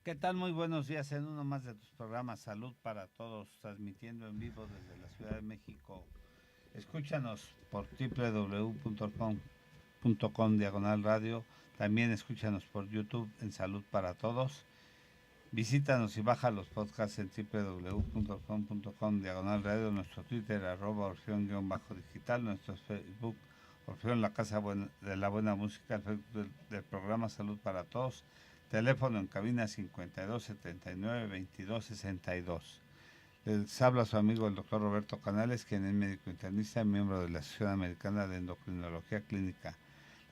¿Qué tal? Muy buenos días en uno más de tus programas Salud para Todos, transmitiendo en vivo desde la Ciudad de México. Escúchanos por www.com/radio. También escúchanos por YouTube en Salud para Todos. Visítanos y baja los podcasts en www.com/radio, nuestro Twitter @orfeon_digital, nuestro Facebook Orfeón La Casa de la Buena Música, el Facebook del programa Salud para Todos. Teléfono en cabina 52 79 22 62. Les habla su amigo el doctor Roberto Canales, quien es médico internista y miembro de la Asociación Americana de Endocrinología Clínica.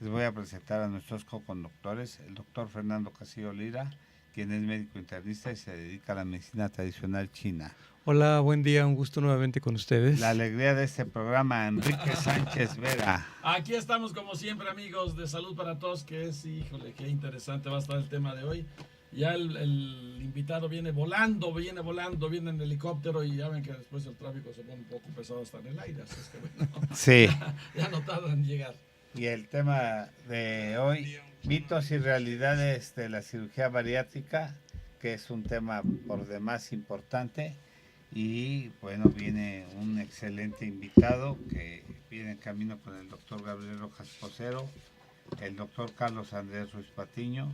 Les voy a presentar a nuestros co-conductores, el doctor Fernando Castillo Lira, quien es médico internista y se dedica a la medicina tradicional china. Hola, buen día, un gusto nuevamente con ustedes. La alegría de este programa, Enrique Sánchez Vera. Aquí estamos como siempre, amigos de Salud para Todos, que es, híjole, qué interesante va a estar el tema de hoy. Ya el invitado viene volando, viene en helicóptero y ya ven que después el tráfico se pone un poco pesado hasta en el aire, así es que bueno, sí. ya no tardan en llegar. Y el tema de hoy, mitos y realidades de la cirugía bariátrica, que es un tema por demás importante. Y bueno, viene un excelente invitado que viene en camino con el doctor Gabriel Rojas Posero, el doctor Carlos Andrés Ruiz Patiño,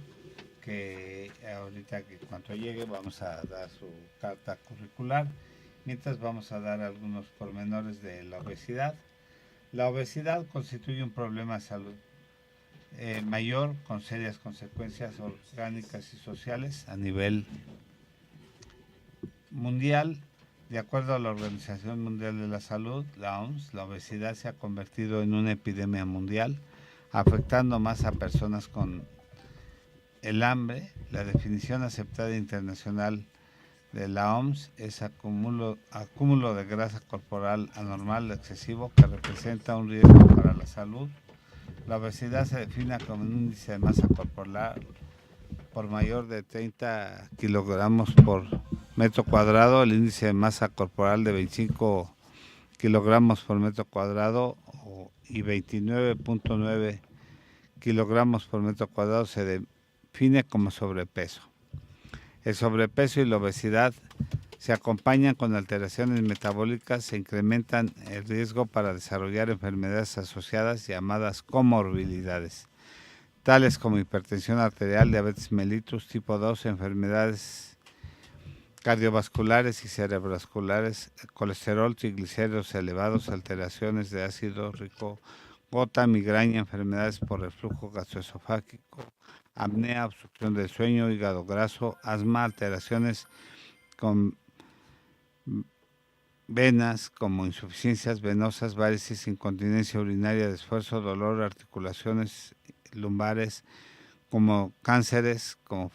que ahorita que cuando llegue vamos a dar su carta curricular, mientras vamos a dar algunos pormenores de la obesidad. La obesidad constituye un problema de salud mayor con serias consecuencias orgánicas y sociales a nivel mundial. De acuerdo a la Organización Mundial de la Salud, la OMS, la obesidad se ha convertido en una epidemia mundial, afectando más a personas con el hambre. La definición aceptada internacional de la OMS es acúmulo de grasa corporal anormal excesivo que representa un riesgo para la salud. La obesidad se define como un índice de masa corporal por mayor de 30 kilogramos por metro cuadrado, el índice de masa corporal de 25 kilogramos por metro cuadrado y 29.9 kilogramos por metro cuadrado se define como sobrepeso. El sobrepeso y la obesidad se acompañan con alteraciones metabólicas, se incrementan el riesgo para desarrollar enfermedades asociadas llamadas comorbilidades, tales como hipertensión arterial, diabetes mellitus tipo 2, enfermedades cardiovasculares y cerebrovasculares, colesterol, triglicéridos elevados, alteraciones de ácido rico, gota, migraña, enfermedades por reflujo gastroesofágico, apnea, obstrucción del sueño, hígado graso, asma, alteraciones con venas como insuficiencias venosas, varices, incontinencia urinaria de esfuerzo, dolor, articulaciones lumbares, como cánceres como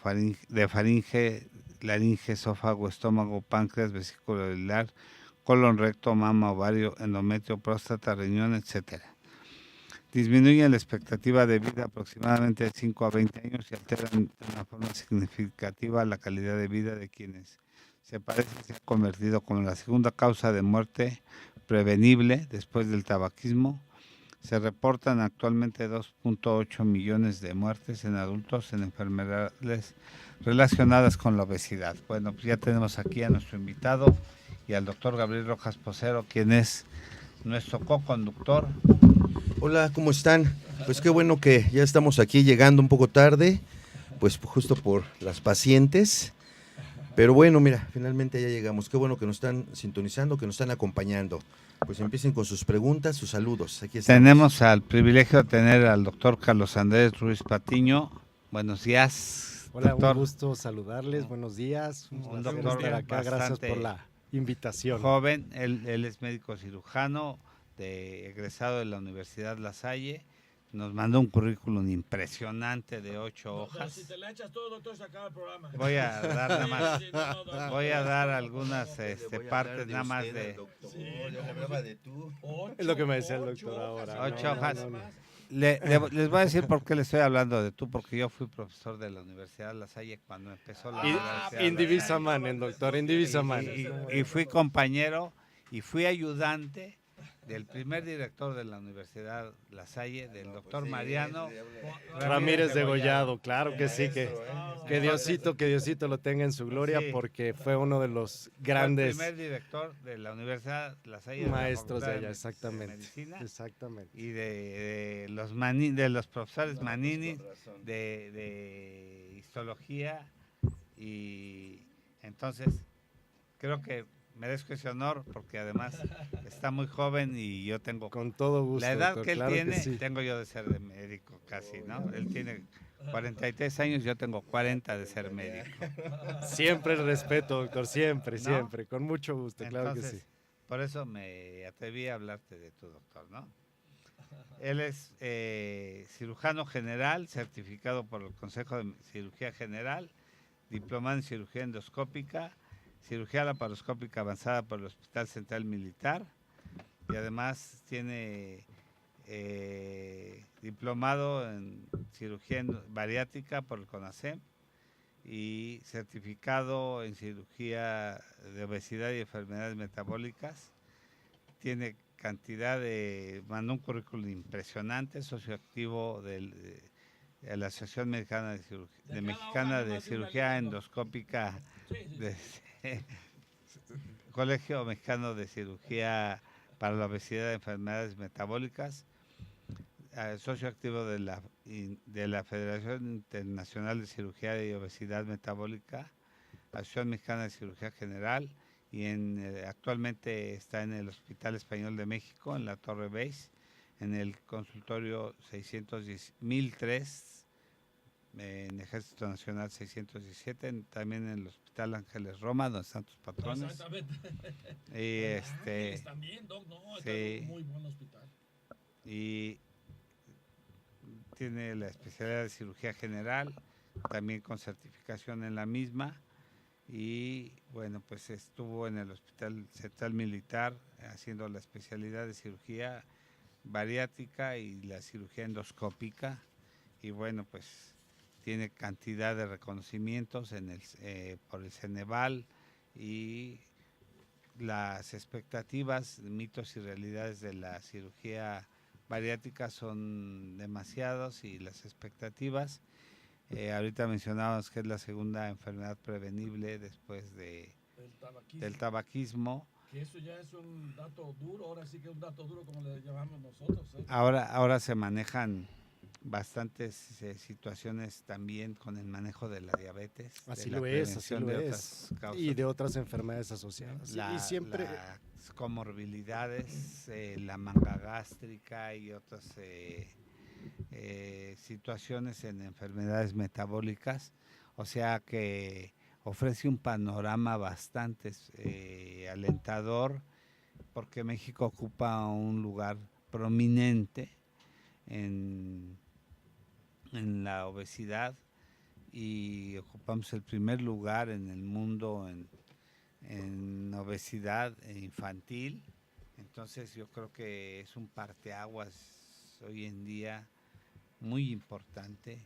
de faringe, laringe, esófago, estómago, páncreas, vesícula biliar, colon, recto, mama, ovario, endometrio, próstata, riñón, etc. Disminuyen la expectativa de vida aproximadamente de 5 a 20 años y alteran de una forma significativa la calidad de vida de quienes se parece que se ha convertido como la segunda causa de muerte prevenible después del tabaquismo. Se reportan actualmente 2.8 millones de muertes en adultos en enfermedades relacionadas con la obesidad. Bueno, pues ya tenemos aquí a nuestro invitado y al doctor Gabriel Rojas Posero, quien es nuestro co-conductor. Hola, ¿cómo están? Pues qué bueno que ya estamos aquí llegando un poco tarde, pues justo por las pacientes. Pero bueno, mira, finalmente ya llegamos. Qué bueno que nos están sintonizando, que nos están acompañando. Pues empiecen con sus preguntas, sus saludos. Aquí estamos. Tenemos el privilegio de tener al doctor Carlos Andrés Ruiz Patiño. Buenos días, hola, doctor. Un gusto saludarles. Buenos días. Un placer doctor estar acá. Gracias por la invitación. Joven, él es médico cirujano, egresado de la Universidad La Salle. Nos mandó un currículum impresionante de 8 hojas. Si te la echas todo, doctor, se acaba el programa. Voy a dar nada más. Voy a dar algunas partes nada más de. Es lo que me decía el doctor ahora. 8 hojas. Les voy a decir por qué le estoy hablando de tú, porque yo fui profesor de la Universidad La Salle cuando empezó la universidad. Indivisa manen, doctor, indivisa manen. Y fui compañero y fui ayudante del primer director de la Universidad La Salle, del doctor Mariano Ramírez Degollado, claro que sí, Maestro, que Diosito lo tenga en su gloria, Sí. porque fue uno de los Fue grandes el primer director de la Universidad La Salle, maestros de la Facultad allá, de exactamente. Medicina, Exactamente. y de los profesores Manini de histología, y entonces creo que merezco ese honor porque además está muy joven y yo tengo Con todo gusto. la edad doctor, que él claro tiene, sí. tengo yo de ser de médico casi, ¿no? Él tiene 43 años, yo tengo 40 de ser médico. Siempre el respeto, doctor, siempre, ¿No? siempre, con mucho gusto, claro que Entonces, sí. por eso me atreví a hablarte de tu doctor, ¿no? Él es cirujano general, certificado por el Consejo de Cirugía General, diplomado en cirugía endoscópica, cirugía laparoscópica avanzada por el Hospital Central Militar, y además tiene diplomado en cirugía bariátrica por el CONASEM y certificado en cirugía de obesidad y enfermedades metabólicas. Tiene mandó un currículum impresionante, socio activo de la Asociación Mexicana de Cirugía Endoscópica, Colegio Mexicano de Cirugía para la Obesidad y Enfermedades Metabólicas, socio activo de la Federación Internacional de Cirugía y Obesidad Metabólica, Asociación Mexicana de Cirugía General, y actualmente está en el Hospital Español de México, en la Torre Base, en el consultorio 1003, en Ejército Nacional 617, también en el Hospital Ángeles Roma, donde están tus patrones. Exactamente. Y Ángeles también, Doc, no, sí. está muy buen hospital. Y tiene la especialidad de cirugía general, también con certificación en la misma. Y bueno, pues estuvo en el Hospital Central Militar haciendo la especialidad de cirugía bariátrica y la cirugía endoscópica. Y bueno, pues tiene cantidad de reconocimientos por el Ceneval, y las expectativas, mitos y realidades de la cirugía bariátrica son demasiados, y las expectativas, ahorita mencionábamos que es la segunda enfermedad prevenible después del tabaquismo. Que eso ya es un dato duro, ahora sí que es un dato duro como le llamamos nosotros. Ahora se manejan bastantes situaciones también con el manejo de la diabetes. Así de la lo es, así prevención lo de es. otras causas. Y de otras enfermedades asociadas. Y siempre... Las comorbilidades, la manga gástrica y otras situaciones en enfermedades metabólicas. O sea que ofrece un panorama bastante alentador, porque México ocupa un lugar prominente en la obesidad, y ocupamos el primer lugar en el mundo en obesidad infantil. Entonces yo creo que es un parteaguas hoy en día muy importante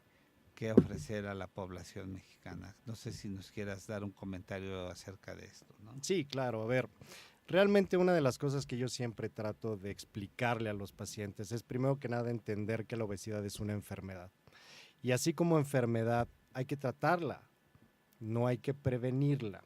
que ofrecer a la población mexicana. No sé si nos quieras dar un comentario acerca de esto, ¿no? Sí, claro, a ver, realmente una de las cosas que yo siempre trato de explicarle a los pacientes es, primero que nada, entender que la obesidad es una enfermedad. Y así como enfermedad, hay que tratarla, no hay que prevenirla.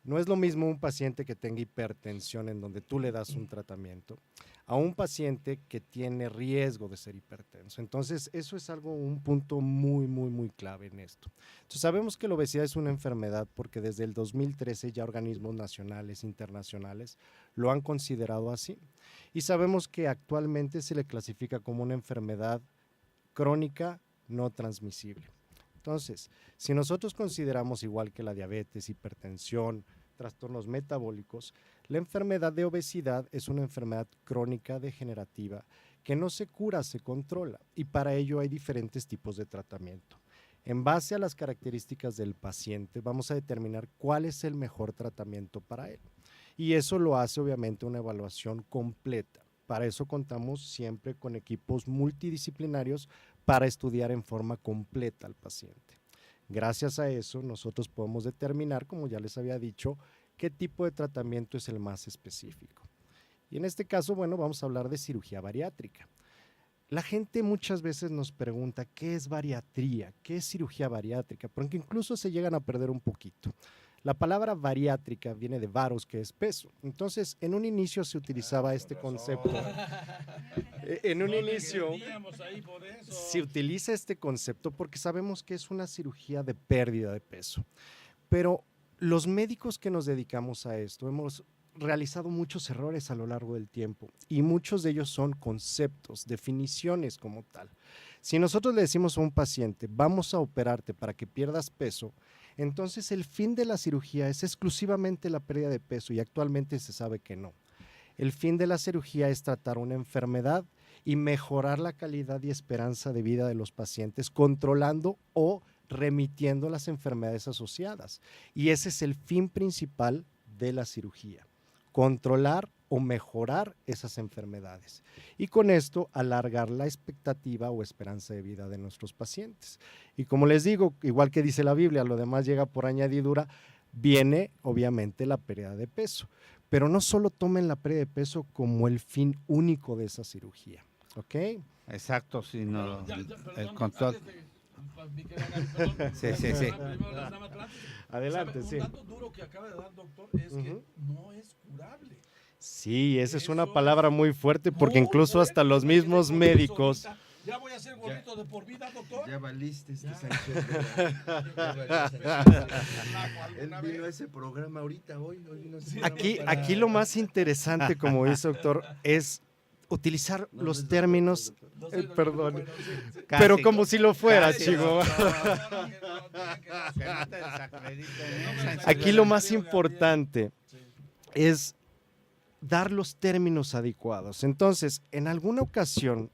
No es lo mismo un paciente que tenga hipertensión, en donde tú le das un tratamiento, a un paciente que tiene riesgo de ser hipertenso. Entonces, eso es un punto muy, muy, muy clave en esto. Entonces, sabemos que la obesidad es una enfermedad porque desde el 2013 ya organismos nacionales, internacionales, lo han considerado así. Y sabemos que actualmente se le clasifica como una enfermedad crónica no transmisible. Entonces, si nosotros consideramos igual que la diabetes, hipertensión, trastornos metabólicos, la enfermedad de obesidad es una enfermedad crónica degenerativa que no se cura, se controla, y para ello hay diferentes tipos de tratamiento. En base a las características del paciente, vamos a determinar cuál es el mejor tratamiento para él. Y eso lo hace obviamente una evaluación completa. Para eso contamos siempre con equipos multidisciplinarios para estudiar en forma completa al paciente. Gracias a eso nosotros podemos determinar, como ya les había dicho, qué tipo de tratamiento es el más específico. Y en este caso, bueno, vamos a hablar de cirugía bariátrica. La gente muchas veces nos pregunta, ¿qué es bariatría? ¿Qué es cirugía bariátrica? Porque incluso se llegan a perder un poquito. La palabra bariátrica viene de varos, que es peso. Entonces, en un inicio se utilizaba este concepto. En un inicio se utiliza este concepto porque sabemos que es una cirugía de pérdida de peso. Pero los médicos que nos dedicamos a esto hemos realizado muchos errores a lo largo del tiempo y muchos de ellos son conceptos, definiciones como tal. Si nosotros le decimos a un paciente, vamos a operarte para que pierdas peso, entonces el fin de la cirugía es exclusivamente la pérdida de peso y actualmente se sabe que no. El fin de la cirugía es tratar una enfermedad y mejorar la calidad y esperanza de vida de los pacientes, controlando o remitiendo las enfermedades asociadas. Y ese es el fin principal de la cirugía, controlar o mejorar esas enfermedades y con esto alargar la expectativa o esperanza de vida de nuestros pacientes. Y como les digo, igual que dice la Biblia, lo demás llega por añadidura, viene obviamente la pérdida de peso, pero no solo tomen la pérdida de peso como el fin único de esa cirugía, ¿ok? Exacto, sino el perdón, control. Sí, sí, sí. Adelante, sí. Un dato duro que acaba de dar, doctor, es que no es curable. Sí, esa es una Eso palabra es muy fuerte porque muy incluso hasta fuerte, los porque mismos tengo médicos... ahorita. Ya voy a ser gordito de por vida, doctor. Ya valiste este Ya. Él vino a ese programa ahorita, hoy vino a ese programa Aquí lo más interesante, como dice doctor, es utilizar No, los no es términos, doctor. No soy doctor, perdón, bueno, sí. pero como si lo fuera, Casi, chico. Que no te desacrediten. Aquí lo más importante es dar los términos adecuados. Entonces, en alguna ocasión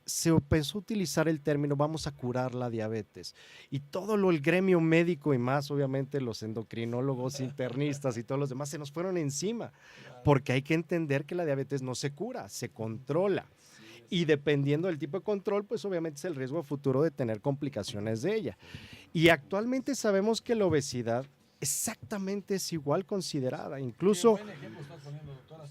se empezó a utilizar el término vamos a curar la diabetes y todo el gremio médico y más obviamente los endocrinólogos, internistas y todos los demás se nos fueron encima porque hay que entender que la diabetes no se cura, se controla. Y dependiendo del tipo de control, pues obviamente es el riesgo futuro de tener complicaciones de ella. Y actualmente sabemos que la obesidad exactamente es igual considerada. Incluso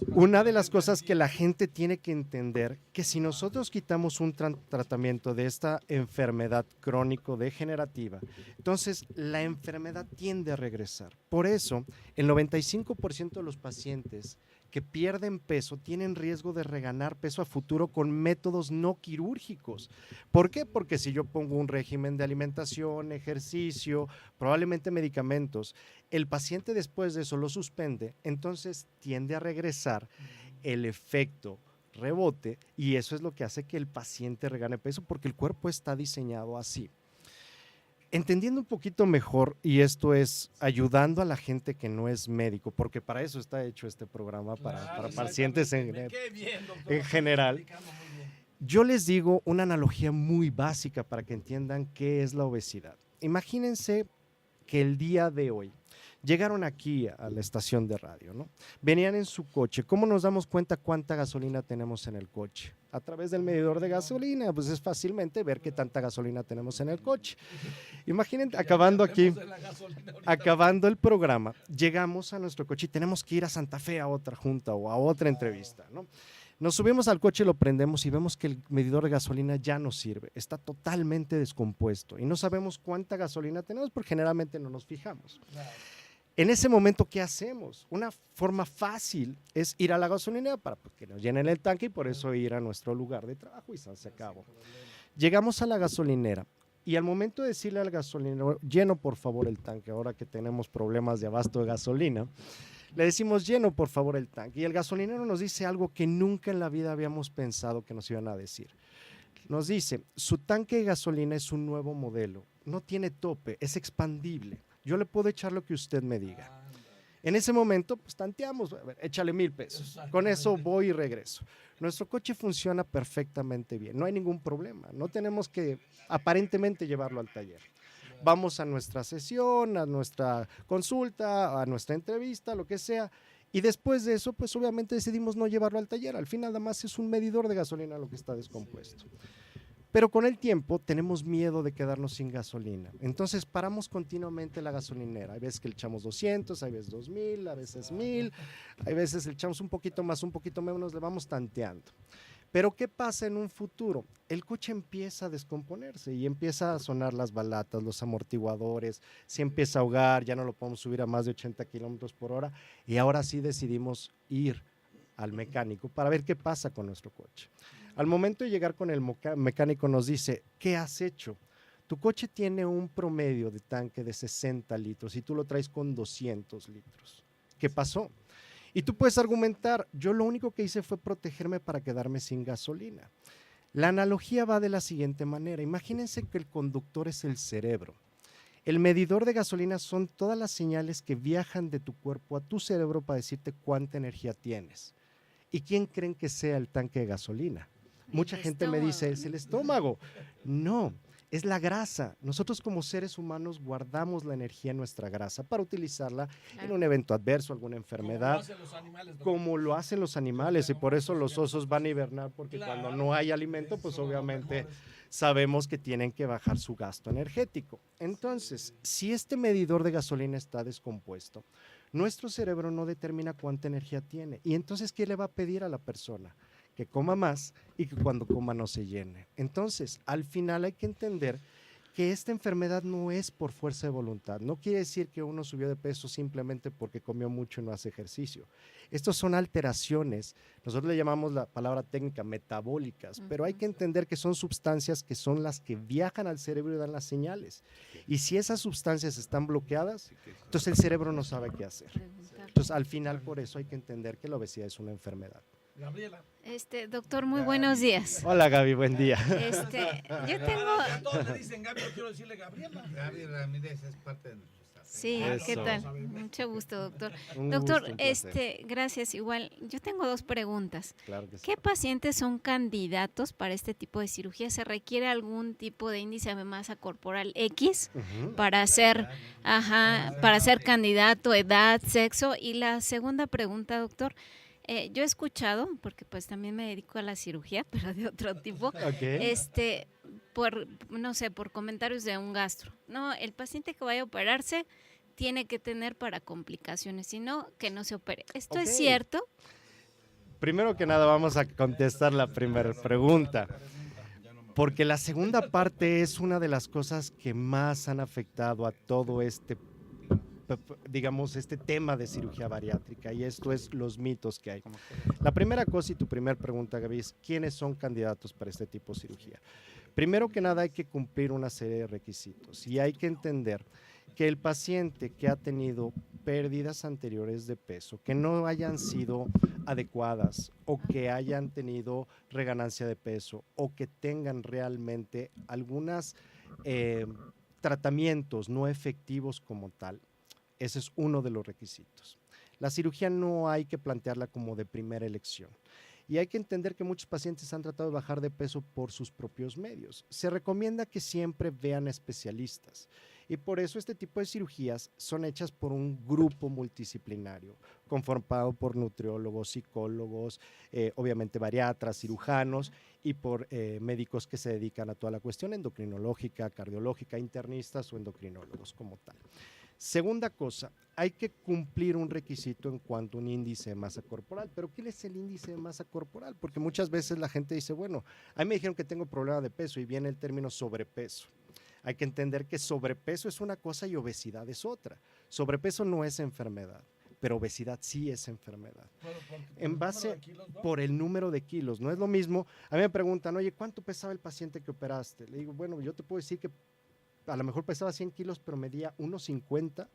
una de las cosas que la gente tiene que entender, que si nosotros quitamos un tratamiento de esta enfermedad crónico-degenerativa, entonces la enfermedad tiende a regresar. Por eso, el 95% de los pacientes que pierden peso tienen riesgo de reganar peso a futuro con métodos no quirúrgicos. ¿Por qué? Porque si yo pongo un régimen de alimentación, ejercicio, probablemente medicamentos, el paciente después de eso lo suspende, entonces tiende a regresar el efecto rebote y eso es lo que hace que el paciente regane peso porque el cuerpo está diseñado así. Entendiendo un poquito mejor, y esto es ayudando a la gente que no es médico, porque para eso está hecho este programa, para pacientes en general. Yo les digo una analogía muy básica para que entiendan qué es la obesidad. Imagínense que el día de hoy llegaron aquí a la estación de radio, ¿no? Venían en su coche. ¿Cómo nos damos cuenta cuánta gasolina tenemos en el coche? A través del medidor de gasolina, pues es fácilmente ver qué tanta gasolina tenemos en el coche. Imaginen, acabando el programa, llegamos a nuestro coche y tenemos que ir a Santa Fe a otra junta o a otra entrevista, ¿no? Nos subimos al coche, lo prendemos y vemos que el medidor de gasolina ya no sirve, está totalmente descompuesto y no sabemos cuánta gasolina tenemos porque generalmente no nos fijamos. En ese momento, ¿qué hacemos? Una forma fácil es ir a la gasolinera para que nos llenen el tanque y por eso ir a nuestro lugar de trabajo y se acabó. Llegamos a la gasolinera y al momento de decirle al gasolinero, lleno por favor el tanque, ahora que tenemos problemas de abasto de gasolina, le decimos lleno por favor el tanque y el gasolinero nos dice algo que nunca en la vida habíamos pensado que nos iban a decir. Nos dice, su tanque de gasolina es un nuevo modelo, no tiene tope, es expandible. Yo le puedo echar lo que usted me diga. En ese momento, pues tanteamos, a ver, échale 1,000 pesos. Con eso voy y regreso. Nuestro coche funciona perfectamente bien, no hay ningún problema. No tenemos que aparentemente llevarlo al taller. Vamos a nuestra sesión, a nuestra consulta, a nuestra entrevista, lo que sea. Y después de eso, pues obviamente decidimos no llevarlo al taller. Al final, nada más es un medidor de gasolina lo que está descompuesto. Pero con el tiempo tenemos miedo de quedarnos sin gasolina. Entonces paramos continuamente la gasolinera. Hay veces que le echamos 200, hay veces 2000, a veces 1000, hay veces le echamos un poquito más, un poquito menos, le vamos tanteando. Pero ¿qué pasa en un futuro? El coche empieza a descomponerse y empieza a sonar las balatas, los amortiguadores, se empieza a ahogar, ya no lo podemos subir a más de 80 kilómetros por hora y ahora sí decidimos ir al mecánico para ver qué pasa con nuestro coche. Al momento de llegar con el mecánico nos dice, ¿qué has hecho? Tu coche tiene un promedio de tanque de 60 litros y tú lo traes con 200 litros. ¿Qué pasó? Y tú puedes argumentar, yo lo único que hice fue protegerme para quedarme sin gasolina. La analogía va de la siguiente manera. Imagínense que el conductor es el cerebro. El medidor de gasolina son todas las señales que viajan de tu cuerpo a tu cerebro para decirte cuánta energía tienes. ¿Y quién creen que sea el tanque de gasolina? Mucha gente me dice, es el estómago. No, es la grasa. Nosotros como seres humanos guardamos la energía en nuestra grasa para utilizarla en un evento adverso, alguna enfermedad, como lo hacen los animales, y por eso los osos van a hibernar, porque cuando no hay alimento, pues obviamente sabemos que tienen que bajar su gasto energético. Entonces, si este medidor de gasolina está descompuesto, nuestro cerebro no determina cuánta energía tiene. Y entonces, ¿qué le va a pedir a la persona? Que coma más y que cuando coma no se llene. Entonces, al final hay que entender que esta enfermedad no es por fuerza de voluntad. No quiere decir que uno subió de peso simplemente porque comió mucho y no hace ejercicio. Estos son alteraciones, nosotros le llamamos la palabra técnica metabólicas, pero hay que entender que son sustancias que son las que viajan al cerebro y dan las señales. Y si esas sustancias están bloqueadas, entonces el cerebro no sabe qué hacer. Entonces, al final, por eso hay que entender que la obesidad es una enfermedad. Gabriela. Doctor, muy buenos días. Hola, Gaby, buen día. Yo tengo... A todos le dicen Gaby, yo quiero decirle Gabriela. Gaby Ramírez es parte de nuestro staff. Sí, Eso. ¿qué tal? Mucho gusto, doctor. Un Doctor, gusto, un placer. gracias. Igual, yo tengo dos preguntas. Claro que sí. ¿Qué pacientes son candidatos para este tipo de cirugía? ¿Se requiere algún tipo de índice de masa corporal X para ser, para ser candidato, edad, sexo? Y la segunda pregunta, doctor, yo he escuchado, porque pues también me dedico a la cirugía, pero de otro tipo, por comentarios de un gastro. No, el paciente que vaya a operarse tiene que tener para complicaciones, si no, que no se opere. ¿Esto es cierto? Primero que nada vamos a contestar la primera pregunta, porque la segunda parte es una de las cosas que más han afectado a todo este tema de cirugía bariátrica, y esto es los mitos que hay. La primera cosa y tu primera pregunta, Gaby, es ¿quiénes son candidatos para este tipo de cirugía? Primero que nada hay que cumplir una serie de requisitos y hay que entender que el paciente que ha tenido pérdidas anteriores de peso, que no hayan sido adecuadas o que hayan tenido reganancia de peso o que tengan realmente algunos tratamientos no efectivos como tal, ese es uno de los requisitos. La cirugía no hay que plantearla como de primera elección. Y hay que entender que muchos pacientes han tratado de bajar de peso por sus propios medios. Se recomienda que siempre vean especialistas. Y por eso este tipo de cirugías son hechas por un grupo multidisciplinario, conformado por nutriólogos, psicólogos, obviamente bariatras, cirujanos y por médicos que se dedican a toda la cuestión endocrinológica, cardiológica, internistas o endocrinólogos como tal. Segunda cosa, hay que cumplir un requisito en cuanto a un índice de masa corporal. ¿Pero qué es el índice de masa corporal? Porque muchas veces la gente dice, bueno, a mí me dijeron que tengo problema de peso y viene el término sobrepeso. Hay que entender que sobrepeso es una cosa y obesidad es otra. Sobrepeso no es enfermedad, pero obesidad sí es enfermedad. En base por el número de kilos. No es lo mismo. A mí me preguntan, oye, ¿cuánto pesaba el paciente que operaste? Le digo, bueno, yo te puedo decir que a lo mejor pesaba 100 kilos, pero medía 1,50,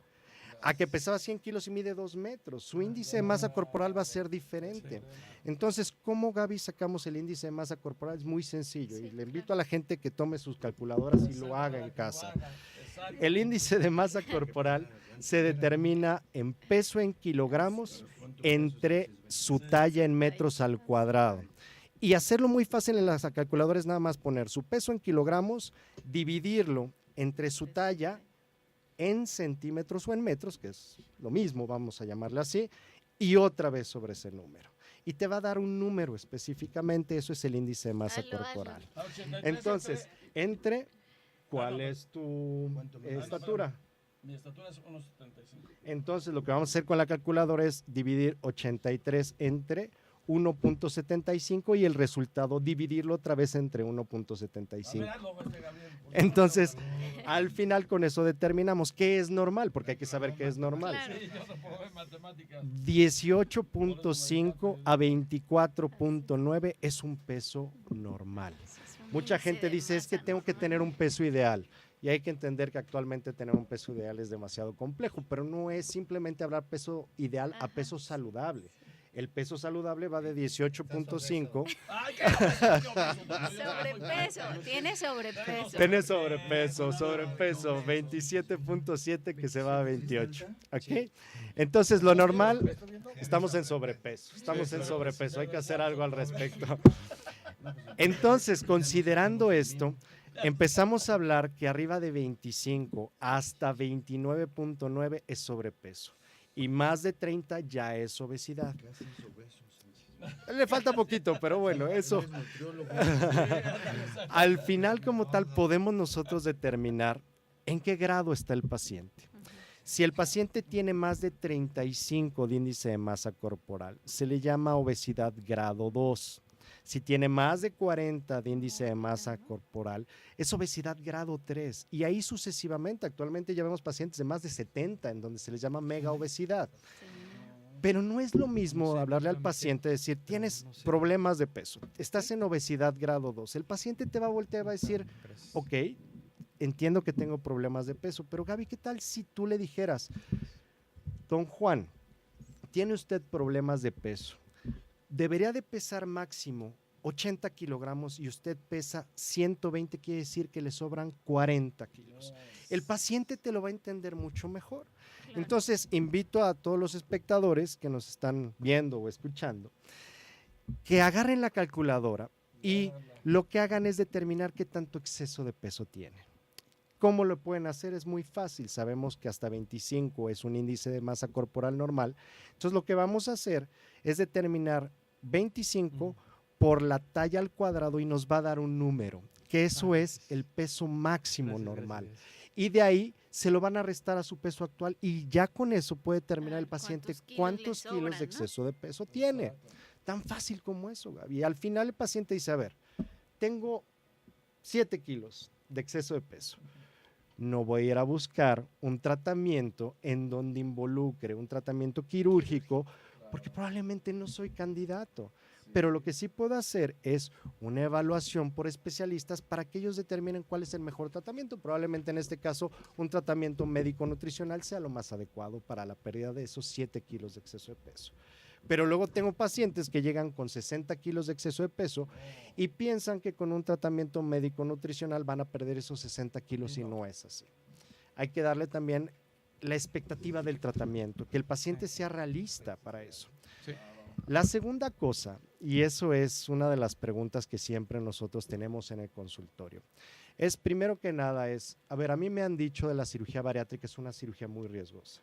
a que pesaba 100 kilos y mide 2 metros. Su índice de masa corporal va a ser diferente. Entonces, ¿cómo, Gaby, sacamos el índice de masa corporal? Es muy sencillo y le invito a la gente que tome sus calculadoras y lo haga en casa. El índice de masa corporal se determina en peso en kilogramos entre su talla en metros al cuadrado. Y hacerlo muy fácil en las calculadoras es nada más poner su peso en kilogramos, dividirlo entre su talla en centímetros o en metros, que es lo mismo, vamos a llamarle así, y otra vez sobre ese número. y te va a dar un número específicamente, eso es el índice de masa Hazlo, corporal. A 83 Entonces, ¿cuál es tu estatura? Mi estatura es 1,75. Entonces, lo que vamos a hacer con la calculadora es dividir 83 entre 1.75 y el resultado dividirlo otra vez entre 1.75. Entonces, al final con eso determinamos qué es normal, porque hay que saber qué es normal. Claro. Sí, yo no puedo ver matemáticas. 18.5 a 24.9 es un peso normal. Es un Mucha índice gente de dice, es que masa tengo que tener un normal. peso ideal. Y hay que entender que actualmente tener un peso ideal es demasiado complejo, pero no es simplemente hablar peso ideal a Ajá. peso saludable. El peso saludable va de 18.5. Ay, qué Sobrepeso, tiene sobrepeso. Tiene sobrepeso, 27.7 que se va a 28. ¿Ok? Entonces, lo normal, estamos en sobrepeso, hay que hacer algo al respecto. Entonces, considerando esto, empezamos a hablar que arriba de 25 hasta 29.9 es sobrepeso y más de 30 ya es obesidad. Le falta poquito, pero bueno, eso. Al final, como tal, podemos nosotros determinar en qué grado está el paciente. Si el paciente tiene más de 35 de índice de masa corporal, se le llama obesidad grado 2. Si tiene más de 40 de índice de masa corporal, es obesidad grado 3. Y ahí sucesivamente, actualmente ya vemos pacientes de más de 70, en donde se les llama mega obesidad. Pero no es lo mismo hablarle al paciente, decir, tienes problemas de peso, estás en obesidad grado 2. El paciente te va a voltear y va a decir, ok, entiendo que tengo problemas de peso, pero Gaby, ¿qué tal si tú le dijeras, don Juan, tiene usted problemas de peso? Debería de pesar máximo 80 kilogramos y usted pesa 120, quiere decir que le sobran 40 kilos. El paciente te lo va a entender mucho mejor. Claro. Entonces, invito a todos los espectadores que nos están viendo o escuchando que agarren la calculadora y lo que hagan es determinar qué tanto exceso de peso tienen. ¿Cómo lo pueden hacer? Es muy fácil. Sabemos que hasta 25 es un índice de masa corporal normal. Entonces, lo que vamos a hacer es determinar 25 por la talla al cuadrado y nos va a dar un número, que eso es el peso máximo normal. Y de ahí se lo van a restar a su peso actual y ya con eso puede determinar el paciente cuántos le sobran, kilos de ¿no? exceso de peso tiene. Tan fácil como eso, Gaby. Y al final el paciente dice, a ver, tengo 7 kilos de exceso de peso. No voy a ir a buscar un tratamiento en donde involucre un tratamiento quirúrgico porque probablemente no soy candidato. Pero lo que sí puedo hacer es una evaluación por especialistas para que ellos determinen cuál es el mejor tratamiento. Probablemente en este caso un tratamiento médico-nutricional sea lo más adecuado para la pérdida de esos 7 kilos de exceso de peso. Pero luego tengo pacientes que llegan con 60 kilos de exceso de peso y piensan que con un tratamiento médico-nutricional van a perder esos 60 kilos y no es así. Hay que darle también la expectativa del tratamiento, que el paciente sea realista para eso. Sí. La segunda cosa, y eso es una de las preguntas que siempre nosotros tenemos en el consultorio, es primero que nada a ver, a mí me han dicho de la cirugía bariátrica es una cirugía muy riesgosa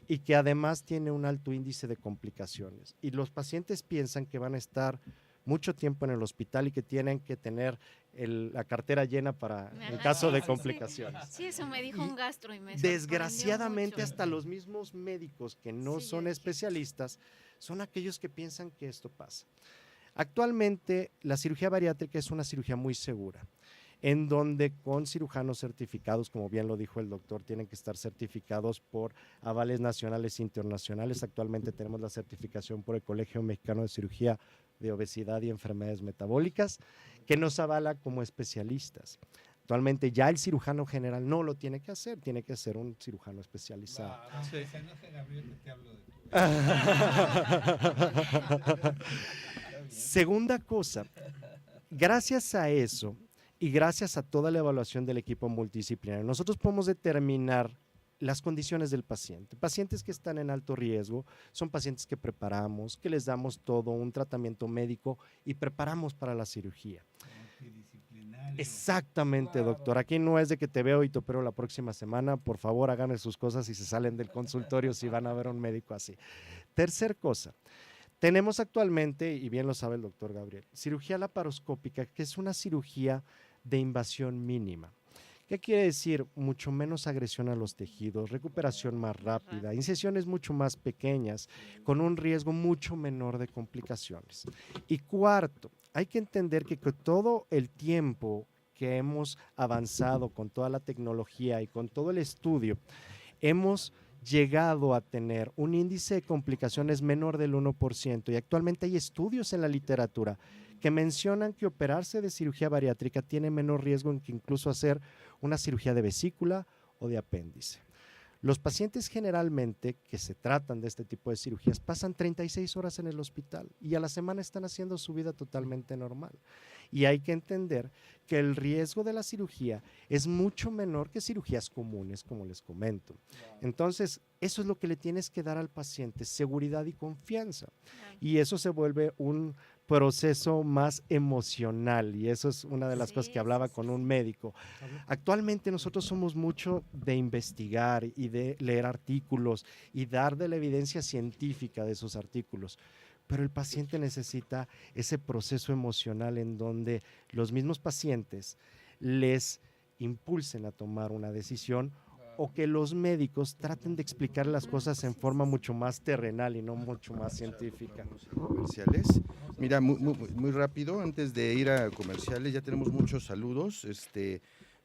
y que además tiene un alto índice de complicaciones y los pacientes piensan que van a estar mucho tiempo en el hospital y que tienen que tener la cartera llena en caso de complicaciones. Sí, eso me dijo Y un gastro y me sorprendió desgraciadamente mucho. hasta los mismos médicos que no Sí, son yo dije, especialistas son aquellos que piensan que esto pasa. Actualmente la cirugía bariátrica es una cirugía muy segura, en donde con cirujanos certificados, como bien lo dijo el doctor, tienen que estar certificados por avales nacionales e internacionales. Actualmente tenemos la certificación por el Colegio Mexicano de Cirugía de Obesidad y Enfermedades Metabólicas, que nos avala como especialistas. Actualmente ya el cirujano general no lo tiene que hacer, tiene que ser un cirujano especializado. Sí. Segunda cosa, gracias a eso y gracias a toda la evaluación del equipo multidisciplinario, nosotros podemos determinar las condiciones del paciente. Pacientes que están en alto riesgo son pacientes que preparamos, que les damos todo un tratamiento médico y preparamos para la cirugía. Exactamente, doctor. Aquí no es de que te veo y te opero la próxima semana. Por favor, hagan sus cosas y se salen del consultorio si van a ver a un médico así. Tercer cosa, Tenemos actualmente, y bien lo sabe el doctor Gabriel, cirugía laparoscópica, que es una cirugía de invasión mínima. ¿Qué quiere decir? Mucho menos agresión a los tejidos, recuperación más rápida, incisiones mucho más pequeñas, con un riesgo mucho menor de complicaciones. Y cuarto, hay que entender que con todo el tiempo que hemos avanzado con toda la tecnología y con todo el estudio, hemos llegado a tener un índice de complicaciones menor del 1%, y actualmente hay estudios en la literatura que mencionan que operarse de cirugía bariátrica tiene menor riesgo que incluso hacer una cirugía de vesícula o de apéndice. Los pacientes generalmente que se tratan de este tipo de cirugías pasan 36 horas en el hospital y a la semana están haciendo su vida totalmente normal. Y hay que entender que el riesgo de la cirugía es mucho menor que cirugías comunes, como les comento. Entonces, eso es lo que le tienes que dar al paciente, seguridad y confianza. Y eso se vuelve un proceso más emocional, y eso es una de las cosas que hablaba con un médico. Actualmente nosotros somos mucho de investigar y de leer artículos y dar de la evidencia científica de esos artículos, pero el paciente necesita ese proceso emocional en donde los mismos pacientes les impulsen a tomar una decisión, o que los médicos traten de explicar las cosas en forma mucho más terrenal y no mucho más científica. Comerciales. Mira, muy rápido, antes de ir a comerciales, ya tenemos muchos saludos.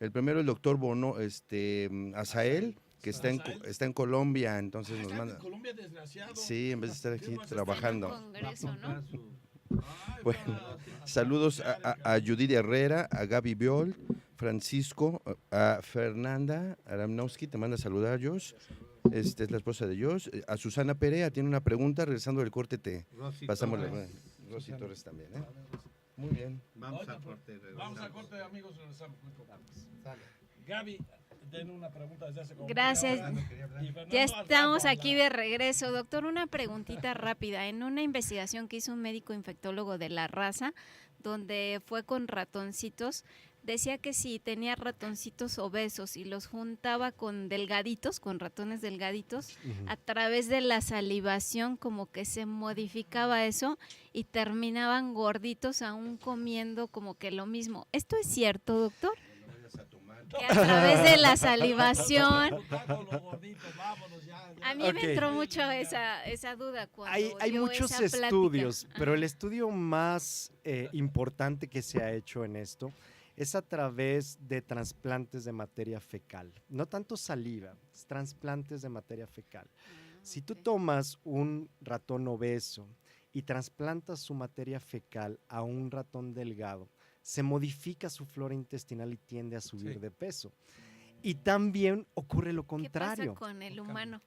El primero, el doctor Bono, Azael, que está en Colombia, entonces nos manda. En Colombia, desgraciado. Sí, en vez de estar aquí ¿Qué más trabajando. Congreso, ¿no? Ay, Bueno, saludos a Judith Herrera, a Gaby Biol, Francisco, a Fernanda Aramnowski, te manda a saludar, Josh. Esta es la esposa de Josh. A Susana Perea tiene una pregunta, regresando del corte te Rosy pasamos la... Torres. Rosy Torres también, ¿eh? Muy bien. Vamos a corte. Vamos a corte, amigos, regresamos muy poco. Gaby, den una pregunta desde hace como Gracias. media hora. Y Fernando, Ya estamos al aquí de regreso. Doctor, una preguntita rápida. En una investigación que hizo un médico infectólogo de la raza, donde fue con ratoncitos, decía que si tenía ratoncitos obesos y los juntaba con delgaditos, con ratones delgaditos, a través de la salivación como que se modificaba eso y terminaban gorditos aún comiendo como que lo mismo. ¿Esto es cierto, doctor? Que a través de la salivación. A mí me entró mucho esa duda cuando Hay dio muchos esa plática. estudios, pero Ajá. el estudio más importante que se ha hecho en esto es a través de trasplantes de materia fecal. No tanto saliva, es trasplantes de materia fecal. Si tú Ok. tomas un ratón obeso y trasplantas su materia fecal a un ratón delgado, se modifica su flora intestinal y tiende a subir Sí. de peso. Y también ocurre lo ¿Qué contrario. pasa con el humano?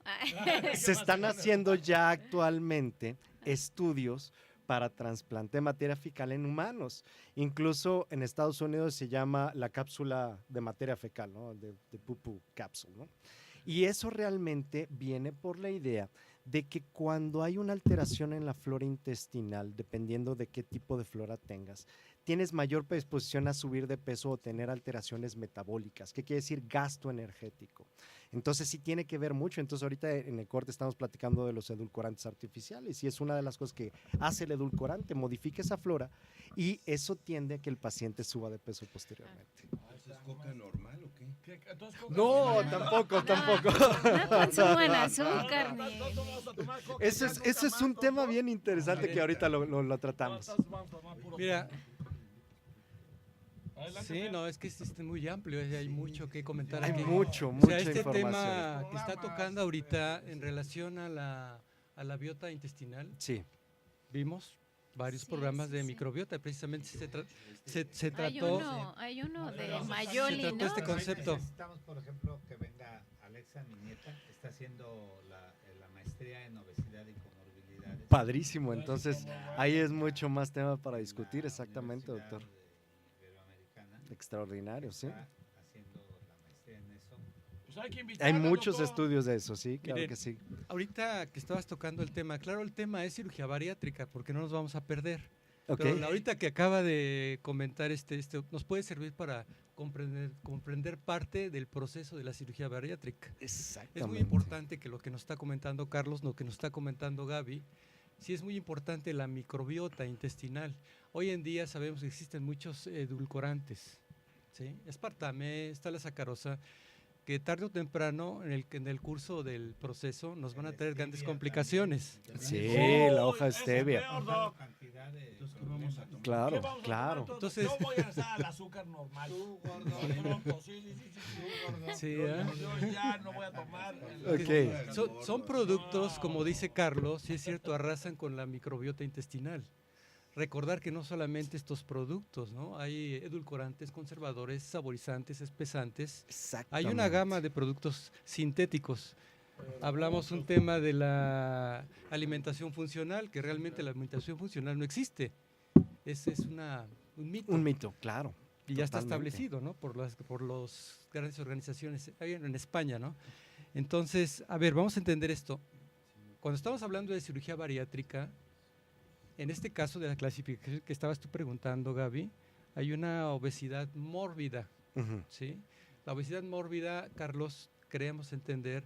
Se están haciendo ya actualmente estudios para trasplante de materia fecal en humanos. Incluso en Estados Unidos se llama la cápsula de materia fecal, ¿no? De poo capsule, ¿no? Y eso realmente viene por la idea de que cuando hay una alteración en la flora intestinal, dependiendo de qué tipo de flora tengas, tienes mayor predisposición a subir de peso o tener alteraciones metabólicas. ¿Qué quiere decir? Gasto energético. Entonces sí tiene que ver mucho. Entonces ahorita en el corte estamos platicando de los edulcorantes artificiales, y es una de las cosas que hace el edulcorante, modifica esa flora, y eso tiende a que el paciente suba de peso posteriormente. ¿Es coca normal o qué? Entonces, Coca, No, sí. tampoco. No consuman azúcar No, ni... no, no vamos a tomar Coca, Ese ya es nunca un más, tema doctor. bien interesante que ahorita lo tratamos. Vamos a tomar puro Mira, Coca. Adelante, sí, Fer. no, es que es muy amplio, hay mucho que comentar Hay aquí. mucho, O mucha sea, este información. tema que está tocando ahorita en relación a la biota intestinal, Sí. vimos varios Sí, programas sí, de sí. microbiota, precisamente se Hay trató... hay uno de Se Mayoli, trató ¿no? este concepto. Necesitamos, por ejemplo, que venga Alexa, mi nieta, que está haciendo la maestría en obesidad y comorbilidades. Padrísimo, entonces ahí es mucho más tema para discutir, exactamente, doctor. Iberoamericana. Extraordinario, sí. Está haciendo la maestría en eso. Pues hay que invitarla, Hay muchos doctor. estudios de eso, sí, claro Miren, que sí. Ahorita que estabas tocando el tema, claro, el tema es cirugía bariátrica, porque no nos vamos a perder. Ok. Pero ahorita que acaba de comentar nos puede servir para comprender parte del proceso de la cirugía bariátrica. Es muy Exactamente. importante que lo que nos está comentando Carlos, lo que nos está comentando Gaby, sí es muy importante la microbiota intestinal. Hoy en día sabemos que existen muchos edulcorantes, ¿sí? Aspartame, está la sacarosa, que tarde o temprano en el curso del proceso nos van a traer grandes complicaciones. Sí, Oh, la hoja ese stevia. peor, Doc. Claro, ¿Qué vamos a claro. tomar Entonces- yo voy a usar el azúcar normal. Pronto, sí, Sí, Yo, ¿eh? yo ya no voy a tomar. Ok. Son productos, como dice Carlos, sí es cierto, arrasan con la microbiota intestinal. Recordar que no solamente estos productos, ¿no? Hay edulcorantes, conservadores, saborizantes, espesantes. Hay una gama de productos sintéticos. Hablamos un tema de la alimentación funcional, que realmente la alimentación funcional no existe. Es un mito. Un mito, claro. Y ya está totalmente. establecido, ¿no? Por las grandes organizaciones hay en España, ¿no? Entonces, a ver, vamos a entender esto. Cuando estamos hablando de cirugía bariátrica, en este caso de la clasificación que estabas tú preguntando, Gaby, hay una obesidad mórbida, Ujú. ¿sí? La obesidad mórbida, Carlos, creemos entender,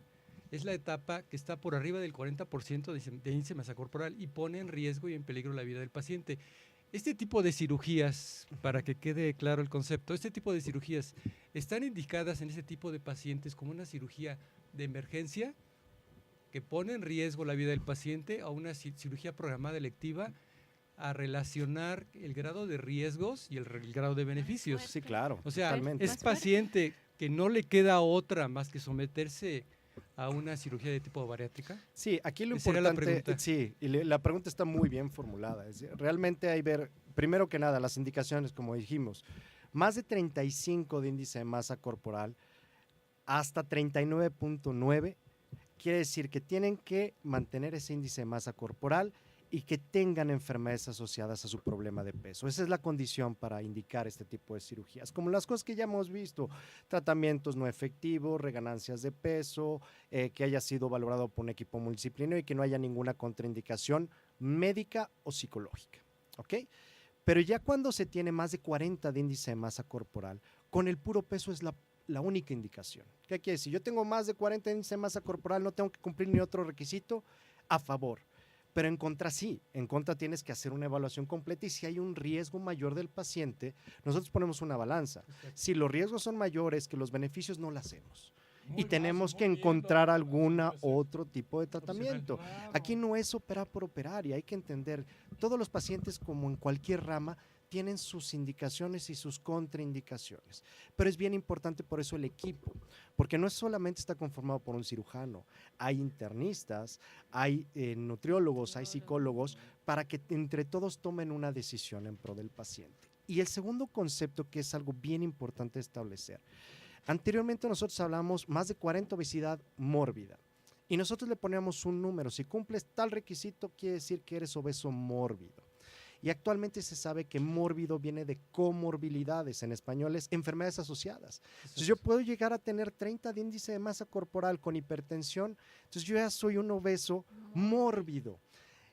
es la etapa que está por arriba del 40% de índice de masa corporal y pone en riesgo y en peligro la vida del paciente. Este tipo de cirugías, para que quede claro el concepto, este tipo de cirugías están indicadas en este tipo de pacientes como una cirugía de emergencia que pone en riesgo la vida del paciente, o una cirugía programada electiva a relacionar el grado de riesgos y el grado de beneficios. Sí, claro. O sea, totalmente. es paciente que no le queda otra más que someterse a una cirugía de tipo bariátrica. Sí, aquí lo Esa era la importante, pregunta. sí, y la pregunta está muy bien formulada. Realmente hay ver, primero que nada, las indicaciones, como dijimos, más de 35 de índice de masa corporal hasta 39.9, quiere decir que tienen que mantener ese índice de masa corporal y que tengan enfermedades asociadas a su problema de peso. Esa es la condición para indicar este tipo de cirugías. Como las cosas que ya hemos visto, tratamientos no efectivos, reganancias de peso, que haya sido valorado por un equipo multidisciplinario y que no haya ninguna contraindicación médica o psicológica. ¿Ok? Pero ya cuando se tiene más de 40 de índice de masa corporal, con el puro peso es la única indicación. ¿Qué quiere decir? Yo tengo más de 40 de índice de masa corporal, no tengo que cumplir ni otro requisito, a favor. Pero en contra sí, en contra tienes que hacer una evaluación completa y si hay un riesgo mayor del paciente, nosotros ponemos una balanza. Si los riesgos son mayores que los beneficios, no lo hacemos. Y tenemos que encontrar alguna otro tipo de tratamiento. Aquí no es operar por operar y hay que entender, todos los pacientes como en cualquier rama tienen sus indicaciones y sus contraindicaciones. Pero es bien importante por eso el equipo, porque no solamente está conformado por un cirujano, hay internistas, hay nutriólogos, hay psicólogos, para que entre todos tomen una decisión en pro del paciente. Y el segundo concepto, que es algo bien importante establecer, anteriormente nosotros hablamos más de 40 obesidad mórbida y nosotros le poníamos un número, si cumples tal requisito quiere decir que eres obeso mórbido. Y actualmente se sabe que mórbido viene de comorbilidades, en español es enfermedades asociadas. Entonces yo puedo llegar a tener 30 de índice de masa corporal con hipertensión, entonces yo ya soy un obeso mórbido.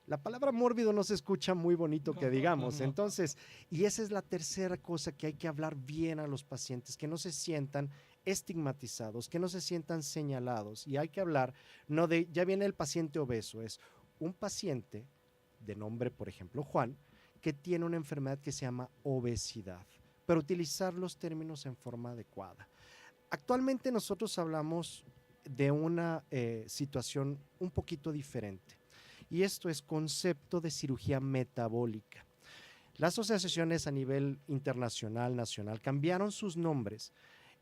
La palabra mórbido no se escucha muy bonito que digamos, entonces, y esa es la tercera cosa que hay que hablar bien a los pacientes, que no se sientan estigmatizados, que no se sientan señalados, y hay que hablar, no de, ya viene el paciente obeso, es un paciente de nombre, por ejemplo, Juan, que tiene una enfermedad que se llama obesidad, pero utilizar los términos en forma adecuada. Actualmente nosotros hablamos de una situación un poquito diferente, y esto es concepto de cirugía metabólica. Las asociaciones a nivel internacional, nacional, cambiaron sus nombres,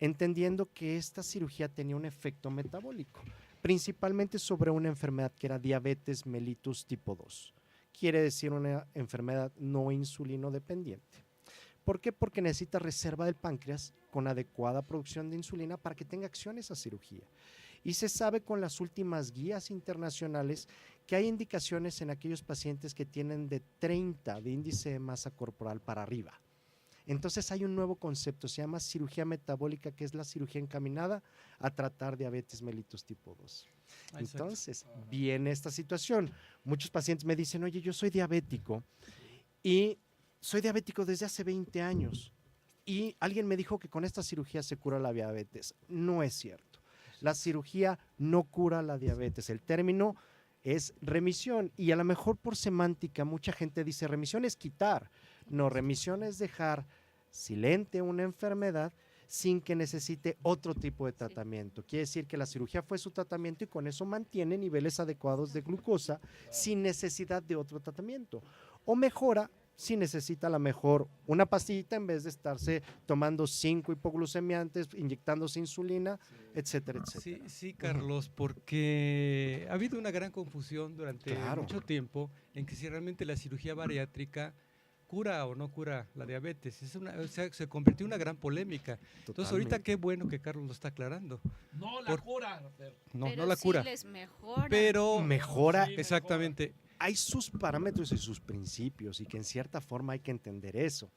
entendiendo que esta cirugía tenía un efecto metabólico, principalmente sobre una enfermedad que era diabetes mellitus tipo 2. Quiere decir una enfermedad no insulino dependiente. ¿Por qué? Porque necesita reserva del páncreas con adecuada producción de insulina para que tenga acción esa cirugía. Y se sabe con las últimas guías internacionales que hay indicaciones en aquellos pacientes que tienen de 30 de índice de masa corporal para arriba. Entonces hay un nuevo concepto, se llama cirugía metabólica, que es la cirugía encaminada a tratar diabetes mellitus tipo 2. Entonces viene esta situación. Muchos pacientes me dicen, oye, yo soy diabético y soy diabético desde hace 20 años y alguien me dijo que con esta cirugía se cura la diabetes. No es cierto. La cirugía no cura la diabetes. El término es remisión. Y a lo mejor por semántica mucha gente dice remisión es quitar. No, remisión es dejar silente una enfermedad sin que necesite otro tipo de tratamiento. Quiere decir que la cirugía fue su tratamiento y con eso mantiene niveles adecuados de glucosa sin necesidad de otro tratamiento. O mejora si necesita a lo mejor una pastillita en vez de estarse tomando 5 hipoglucemiantes, inyectándose insulina, etcétera, etcétera. Sí, Carlos, porque ha habido una gran confusión durante Claro. mucho tiempo en que si realmente la cirugía bariátrica cura o no cura la diabetes. O sea, se convirtió en una gran polémica. Entonces, ahorita Totalmente. qué bueno que Carlos lo está aclarando. No la Por- cura. Fer. No, Pero no la sí cura. les mejora. Pero Mejora. Sí, exactamente. Hay sus parámetros y sus principios y que en cierta forma hay que entender eso.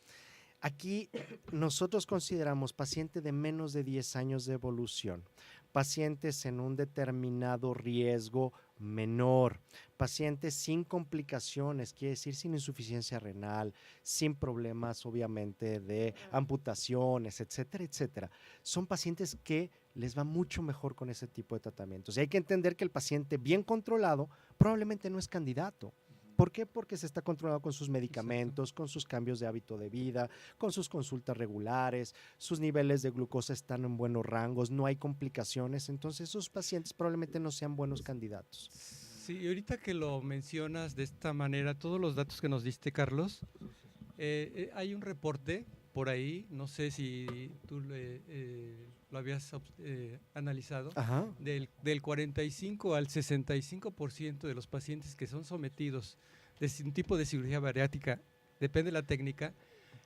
Aquí nosotros consideramos paciente de menos de 10 años de evolución, pacientes en un determinado riesgo menor, pacientes sin complicaciones, quiere decir sin insuficiencia renal, sin problemas obviamente de amputaciones, etcétera, etcétera. Son pacientes que les va mucho mejor con ese tipo de tratamientos. Y hay que entender que el paciente bien controlado probablemente no es candidato. ¿Por qué? Porque se está controlado con sus medicamentos, con sus cambios de hábito de vida, con sus consultas regulares, sus niveles de glucosa están en buenos rangos, no hay complicaciones, entonces esos pacientes probablemente no sean buenos candidatos. Sí, y ahorita que lo mencionas de esta manera, todos los datos que nos diste, Carlos, hay un reporte por ahí, no sé si tú lo habías analizado, Ajá. del 45 al 65% de los pacientes que son sometidos de un tipo de cirugía bariátrica, depende de la técnica,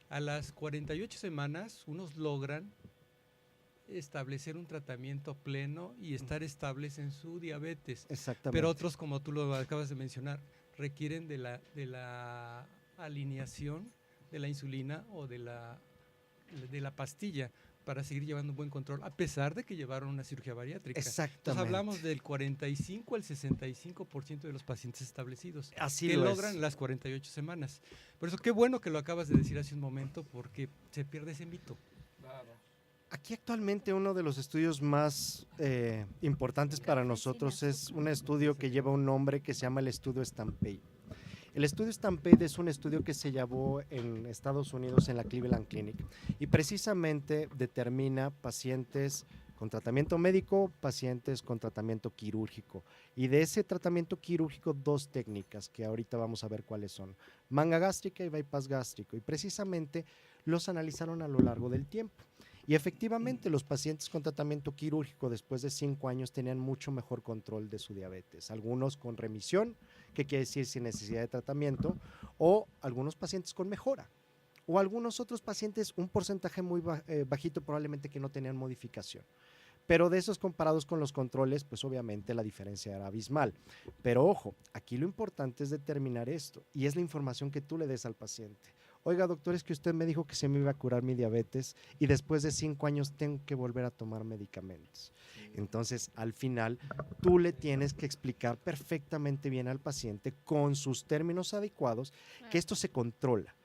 a las 48 semanas unos logran establecer un tratamiento pleno y estar estables en su diabetes. Exactamente. Pero otros, como tú lo acabas de mencionar, requieren de la alineación de la insulina o de la pastilla para seguir llevando un buen control, a pesar de que llevaron una cirugía bariátrica. Exactamente. Entonces hablamos del 45 al 65% de los pacientes establecidos Así que lo logran es. las 48 semanas. Por eso qué bueno que lo acabas de decir hace un momento, porque se pierde ese mito. Claro. Aquí actualmente uno de los estudios más importantes para nosotros es un estudio que lleva un nombre que se llama el estudio Stampede. El estudio Stampede es un estudio que se llevó en Estados Unidos en la Cleveland Clinic y precisamente determina pacientes con tratamiento médico, pacientes con tratamiento quirúrgico. Y de ese tratamiento quirúrgico, 2 técnicas que ahorita vamos a ver cuáles son: manga gástrica y bypass gástrico. Y precisamente los analizaron a lo largo del tiempo. Y efectivamente los pacientes con tratamiento quirúrgico después de 5 años tenían mucho mejor control de su diabetes. Algunos con remisión, que quiere decir sin necesidad de tratamiento, o algunos pacientes con mejora. O algunos otros pacientes, un porcentaje muy bajito probablemente que no tenían modificación. Pero de esos comparados con los controles, pues obviamente la diferencia era abismal. Pero ojo, aquí lo importante es determinar esto y es la información que tú le des al paciente. Oiga, doctor, es que usted me dijo que se me iba a curar mi diabetes y después de 5 años tengo que volver a tomar medicamentos. Entonces, al final, tú le tienes que explicar perfectamente bien al paciente con sus términos adecuados que esto se controla.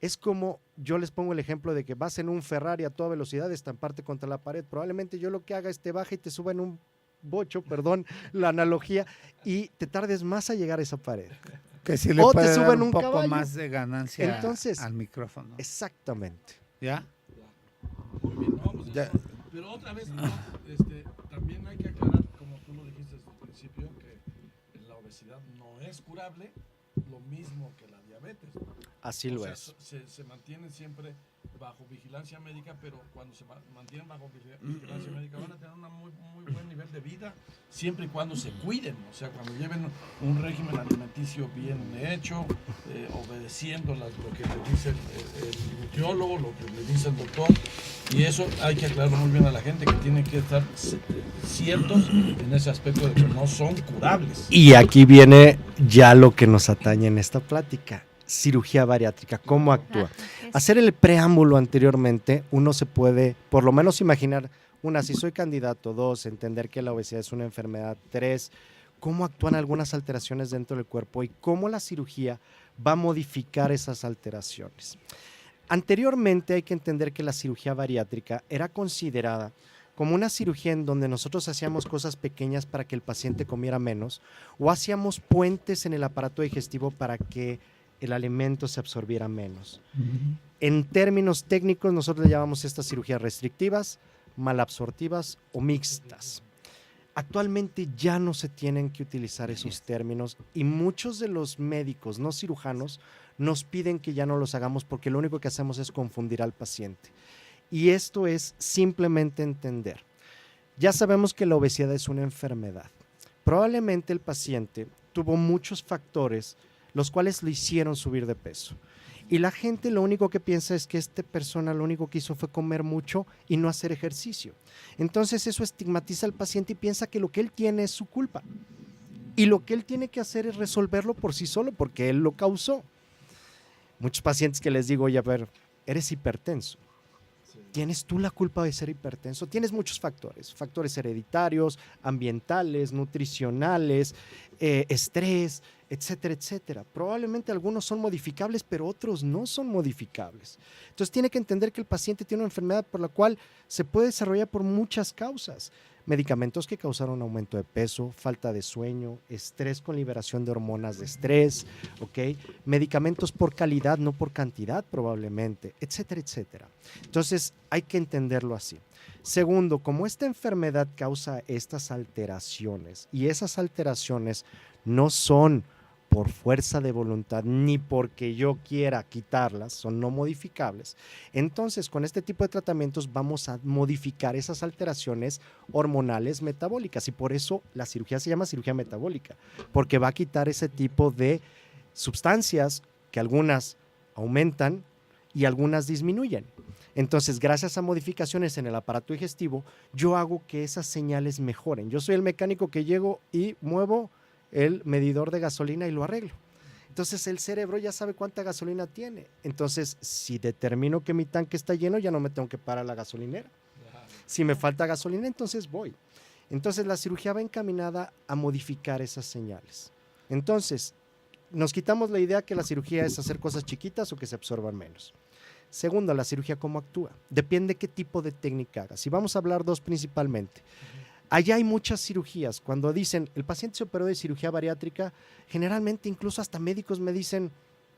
Es como yo les pongo el ejemplo de que vas en un Ferrari a toda velocidad, estamparte contra la pared. Probablemente yo lo que haga es te baje y te suba en un bocho, perdón la analogía, y te tardes más a llegar a esa pared. Que si le O te puede dar suben un un poco caballo. más de ganancia Entonces, al micrófono. Exactamente. ¿Ya? Muy bien, vamos a Ya. Pero otra vez, ¿no? También hay que aclarar, como tú lo dijiste desde el principio, que la obesidad no es curable, lo mismo que la diabetes. Así O lo sea, es. se mantienen siempre bajo vigilancia médica, pero cuando se mantienen bajo vigilancia médica van a tener un muy buen nivel de vida, siempre y cuando se cuiden, o sea, cuando lleven un régimen alimenticio bien hecho, obedeciendo lo que le dice el nutriólogo, lo que le dice el doctor, y eso hay que aclararlo muy bien a la gente, que tienen que estar ciertos en ese aspecto de que no son curables. Y aquí viene ya lo que nos atañe en esta plática. Cirugía bariátrica, ¿cómo actúa? Hacer el preámbulo anteriormente, uno se puede por lo menos imaginar, 1, si soy candidato; 2, entender que la obesidad es una enfermedad; 3, cómo actúan algunas alteraciones dentro del cuerpo y cómo la cirugía va a modificar esas alteraciones. Anteriormente hay que entender que la cirugía bariátrica era considerada como una cirugía en donde nosotros hacíamos cosas pequeñas para que el paciente comiera menos, o hacíamos puentes en el aparato digestivo para que el alimento se absorbiera menos. En términos técnicos, nosotros le llamamos estas cirugías restrictivas, malabsortivas o mixtas. Actualmente ya no se tienen que utilizar esos términos y muchos de los médicos no cirujanos nos piden que ya no los hagamos porque lo único que hacemos es confundir al paciente. Y esto es simplemente entender. Ya sabemos que la obesidad es una enfermedad. Probablemente el paciente tuvo muchos factores los cuales lo hicieron subir de peso. Y la gente lo único que piensa es que esta persona lo único que hizo fue comer mucho y no hacer ejercicio. Entonces eso estigmatiza al paciente y piensa que lo que él tiene es su culpa. Y lo que él tiene que hacer es resolverlo por sí solo porque él lo causó. Muchos pacientes que les digo, oye, a ver, eres hipertenso. ¿Tienes tú la culpa de ser hipertenso? Tienes muchos factores hereditarios, ambientales, nutricionales, estrés, etcétera, etcétera. Probablemente algunos son modificables, pero otros no son modificables. Entonces tiene que entender que el paciente tiene una enfermedad por la cual se puede desarrollar por muchas causas. Medicamentos que causaron aumento de peso, falta de sueño, estrés con liberación de hormonas de estrés, ¿ok? Medicamentos por calidad, no por cantidad probablemente, etcétera, etcétera. Entonces hay que entenderlo así. Segundo, como esta enfermedad causa estas alteraciones y esas alteraciones no son por fuerza de voluntad ni porque yo quiera quitarlas, son no modificables. Entonces, con este tipo de tratamientos vamos a modificar esas alteraciones hormonales metabólicas y por eso la cirugía se llama cirugía metabólica, porque va a quitar ese tipo de sustancias que algunas aumentan y algunas disminuyen. Entonces, gracias a modificaciones en el aparato digestivo, yo hago que esas señales mejoren. Yo soy el mecánico que llego y muevo el medidor de gasolina y lo arreglo. Entonces el cerebro ya sabe cuánta gasolina tiene. Entonces, si determino que mi tanque está lleno, ya no me tengo que parar a la gasolinera. Si me falta gasolina, entonces voy. Entonces la cirugía va encaminada a modificar esas señales. Entonces, nos quitamos la idea que la cirugía es hacer cosas chiquitas o que se absorban menos. Segundo, la cirugía cómo actúa. Depende qué tipo de técnica hagas. Y vamos a hablar dos principalmente. Allá hay muchas cirugías. Cuando dicen, el paciente se operó de cirugía bariátrica, generalmente incluso hasta médicos me dicen,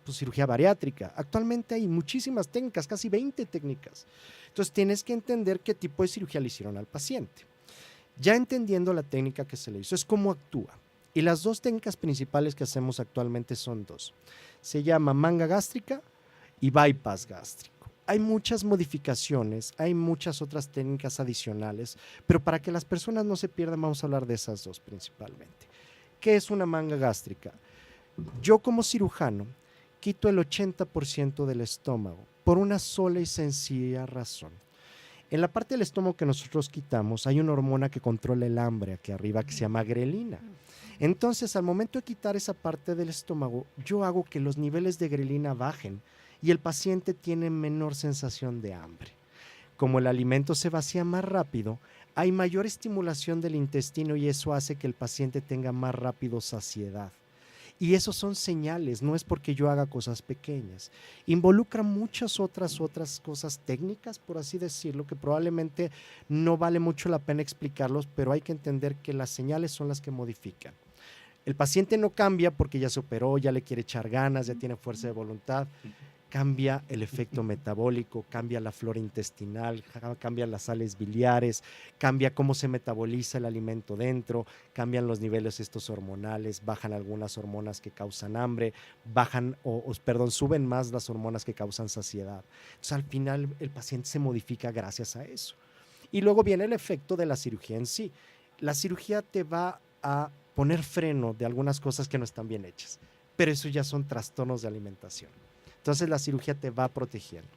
pues cirugía bariátrica. Actualmente hay muchísimas técnicas, casi 20 técnicas. Entonces tienes que entender qué tipo de cirugía le hicieron al paciente. Ya entendiendo la técnica que se le hizo, es cómo actúa. Y las dos técnicas principales que hacemos actualmente son dos. Se llama manga gástrica y bypass gástrico. Hay muchas modificaciones, hay muchas otras técnicas adicionales, pero para que las personas no se pierdan, vamos a hablar de esas dos principalmente. ¿Qué es una manga gástrica? Yo como cirujano quito el 80% del estómago por una sola y sencilla razón. En la parte del estómago que nosotros quitamos hay una hormona que controla el hambre aquí arriba que se llama grelina. Entonces, al momento de quitar esa parte del estómago, yo hago que los niveles de grelina bajen y el paciente tiene menor sensación de hambre. Como el alimento se vacía más rápido, hay mayor estimulación del intestino y eso hace que el paciente tenga más rápido saciedad. Y eso son señales, no es porque yo haga cosas pequeñas. Involucra muchas otras cosas técnicas, por así decirlo, que probablemente no vale mucho la pena explicarlos, pero hay que entender que las señales son las que modifican. El paciente no cambia porque ya se operó, ya le quiere echar ganas, ya tiene fuerza de voluntad. Cambia el efecto metabólico, cambia la flora intestinal, cambia las sales biliares, cambia cómo se metaboliza el alimento dentro, cambian los niveles estos hormonales, bajan algunas hormonas que causan hambre, suben más las hormonas que causan saciedad. Entonces, al final el paciente se modifica gracias a eso. Y luego viene el efecto de la cirugía en sí. La cirugía te va a poner freno de algunas cosas que no están bien hechas, pero eso ya son trastornos de alimentación. Entonces la cirugía te va protegiendo.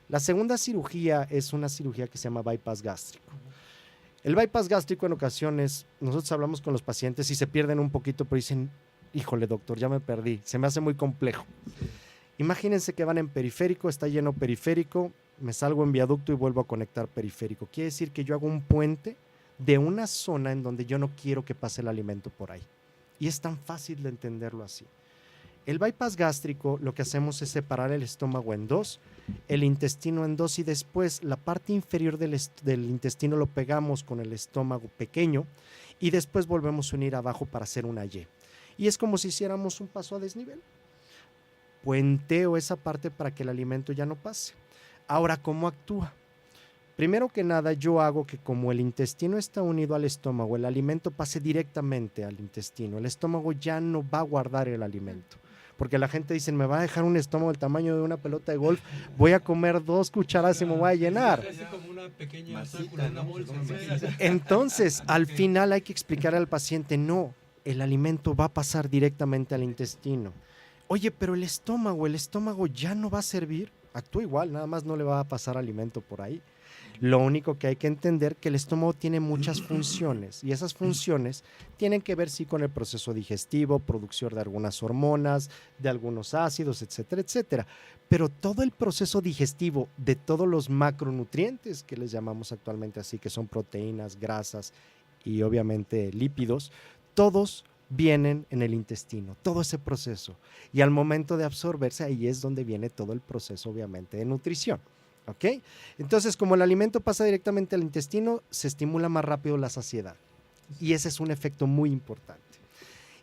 La segunda cirugía es una cirugía que se llama bypass gástrico. El bypass gástrico en ocasiones, nosotros hablamos con los pacientes y se pierden un poquito, pero dicen, híjole doctor, ya me perdí, se me hace muy complejo. Imagínense que van en periférico, está lleno periférico, me salgo en viaducto y vuelvo a conectar periférico. Quiere decir que yo hago un puente de una zona en donde yo no quiero que pase el alimento por ahí. Y es tan fácil de entenderlo así. El bypass gástrico, lo que hacemos es separar el estómago en dos, el intestino en dos, y después la parte inferior del intestino lo pegamos con el estómago pequeño y después volvemos a unir abajo para hacer una Y. Y es como si hiciéramos un paso a desnivel. Puenteo esa parte para que el alimento ya no pase. Ahora, ¿cómo actúa? Primero que nada, yo hago que como el intestino está unido al estómago, el alimento pase directamente al intestino. El estómago ya no va a guardar el alimento. Porque la gente dice, me va a dejar un estómago del tamaño de una pelota de golf, voy a comer 2 cucharadas y me voy a llenar. Como una pequeña sácula, una bolsa. Entonces, al final hay que explicar al paciente, no, el alimento va a pasar directamente al intestino. Oye, pero el estómago ya no va a servir. Actúa igual, nada más no le va a pasar alimento por ahí. Lo único que hay que entender es que el estómago tiene muchas funciones y esas funciones tienen que ver sí con el proceso digestivo, producción de algunas hormonas, de algunos ácidos, etcétera, etcétera. Pero todo el proceso digestivo de todos los macronutrientes que les llamamos actualmente así, que son proteínas, grasas y obviamente lípidos, todos vienen en el intestino, todo ese proceso. Y al momento de absorberse, ahí es donde viene todo el proceso obviamente de nutrición. ¿Ok? Entonces, como el alimento pasa directamente al intestino, se estimula más rápido la saciedad. Y ese es un efecto muy importante.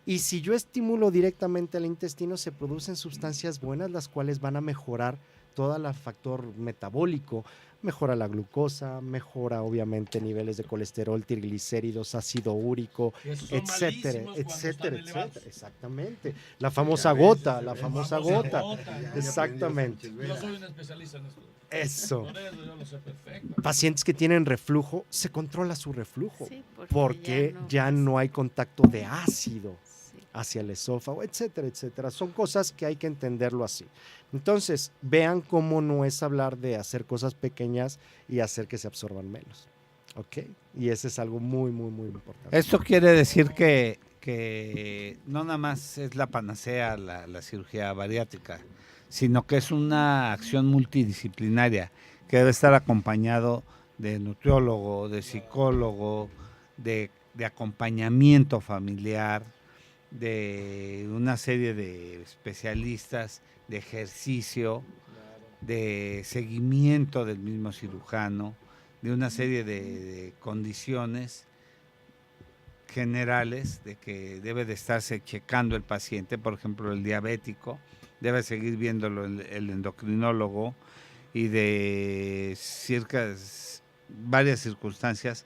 Y si yo estimulo directamente al intestino, se producen sustancias buenas, las cuales van a mejorar todo el factor metabólico, mejora la glucosa, mejora obviamente niveles de colesterol, triglicéridos, ácido úrico, etcétera, etcétera, etcétera. Exactamente. La famosa gota, Exactamente. Yo soy un especialista en esto. Eso. Por eso yo lo sé perfecto. Pacientes que tienen reflujo, se controla su reflujo, Sí, porque ya no hay contacto de ácido hacia el esófago, etcétera, etcétera. Son cosas que hay que entenderlo así. Entonces, vean cómo no es hablar de hacer cosas pequeñas y hacer que se absorban menos. ¿Ok? Y ese es algo muy, muy, muy importante. Esto quiere decir que no nada más es la panacea la cirugía bariátrica, sino que es una acción multidisciplinaria que debe estar acompañado de nutriólogo, de psicólogo, de acompañamiento familiar, de una serie de especialistas, de ejercicio, de seguimiento del mismo cirujano, de una serie de condiciones generales de que debe de estarse checando el paciente. Por ejemplo, el diabético debe seguir viéndolo el endocrinólogo, y de varias circunstancias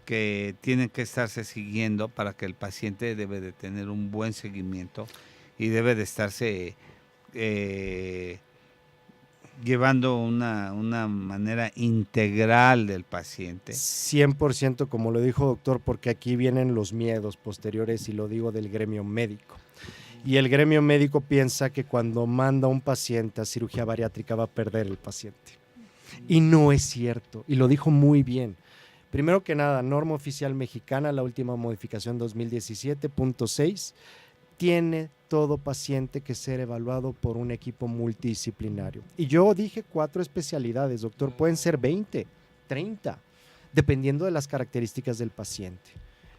que tienen que estarse siguiendo para que el paciente debe de tener un buen seguimiento y debe de estarse llevando una manera integral del paciente. 100%, como lo dijo doctor, porque aquí vienen los miedos posteriores, y lo digo del gremio médico. Y el gremio médico piensa que cuando manda a un paciente a cirugía bariátrica va a perder el paciente. Y no es cierto, y lo dijo muy bien. Primero que nada, norma oficial mexicana, la última modificación 2017.6, tiene todo paciente que ser evaluado por un equipo multidisciplinario. Y yo dije 4 especialidades, doctor, pueden ser 20, 30, dependiendo de las características del paciente.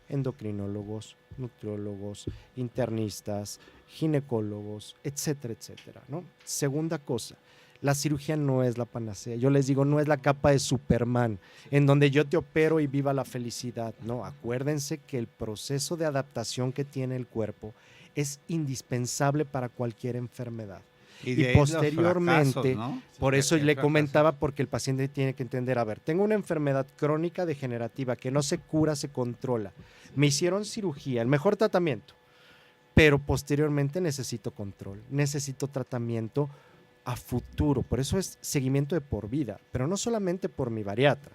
Endocrinólogos, nutriólogos, internistas, ginecólogos, etcétera, etcétera, ¿no? Segunda cosa, la cirugía no es la panacea. Yo les digo, no es la capa de Superman, en donde yo te opero y viva la felicidad. No, acuérdense que el proceso de adaptación que tiene el cuerpo es indispensable para cualquier enfermedad. Y posteriormente, fracasos, ¿no? por eso le comentaba, porque el paciente tiene que entender, a ver, tengo una enfermedad crónica degenerativa que no se cura, se controla. Me hicieron cirugía, el mejor tratamiento, pero posteriormente necesito control, necesito tratamiento a futuro. Por eso es seguimiento de por vida, pero no solamente por mi bariatra,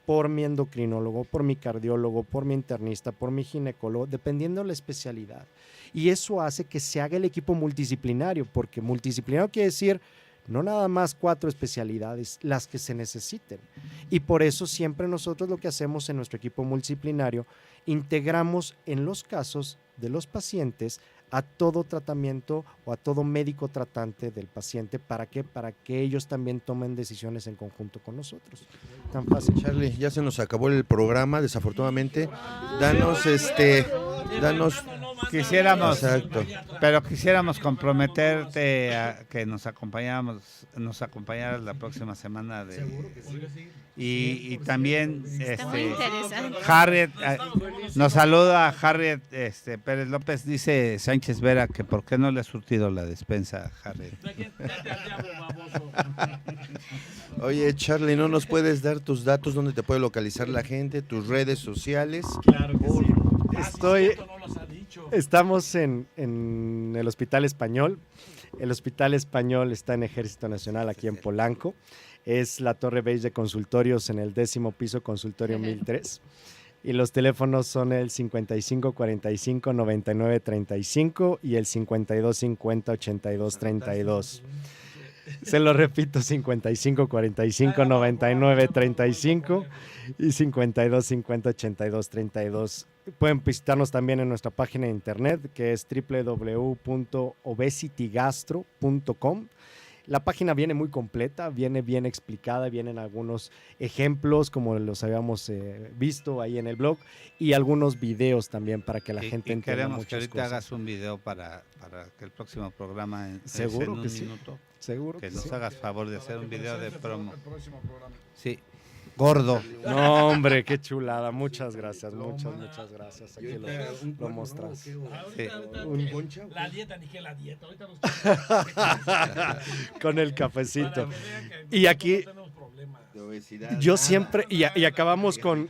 por mi endocrinólogo, por mi cardiólogo, por mi internista, por mi ginecólogo, dependiendo de la especialidad. Y eso hace que se haga el equipo multidisciplinario, porque multidisciplinario quiere decir no nada más 4 especialidades, las que se necesiten. Y por eso siempre nosotros lo que hacemos en nuestro equipo multidisciplinario, integramos en los casos de los pacientes a todo tratamiento o a todo médico tratante del paciente. ¿Para qué? Para que ellos también tomen decisiones en conjunto con nosotros. Tan fácil. Charlie, ya se nos acabó el programa, desafortunadamente. Danos quisiéramos, Exacto. pero quisiéramos comprometerte a que nos acompañaras la próxima semana y también Está muy interesante. Harriet, nos saluda Harriet Pérez López, dice Sánchez Vera que por qué no le ha surtido la despensa a Harriet. Oye, Charlie, ¿no nos puedes dar tus datos, dónde te puede localizar la gente, tus redes sociales? Claro que sí. Estamos en el Hospital Español. El Hospital Español está en Ejército Nacional, aquí en Polanco. Es la torre beige de consultorios en el 10º piso, consultorio 1003. Y los teléfonos son el 55 45 99 35 y el 52 50 82 32. Se lo repito, 55 45 99 35 y 52 50 82 32. Pueden visitarnos también en nuestra página de internet, que es www.obesitygastro.com. La página viene muy completa, viene bien explicada, vienen algunos ejemplos como los habíamos visto ahí en el blog y algunos videos también para que la gente entienda queremos que muchas ahorita cosas. hagas un video para que el próximo programa Seguro en que un sí. minuto, Seguro que que nos sí. hagas favor de hacer un video de promo. El próximo programa. Sí, gordo. No, hombre, qué chulada. Muchas gracias, muchas gracias. Aquí lo mostras. Ahorita, la dieta, ni que la dieta. Ahorita nos Con el cafecito. para que vean que Y aquí no tenemos problemas. De obesidad. yo siempre, y acabamos con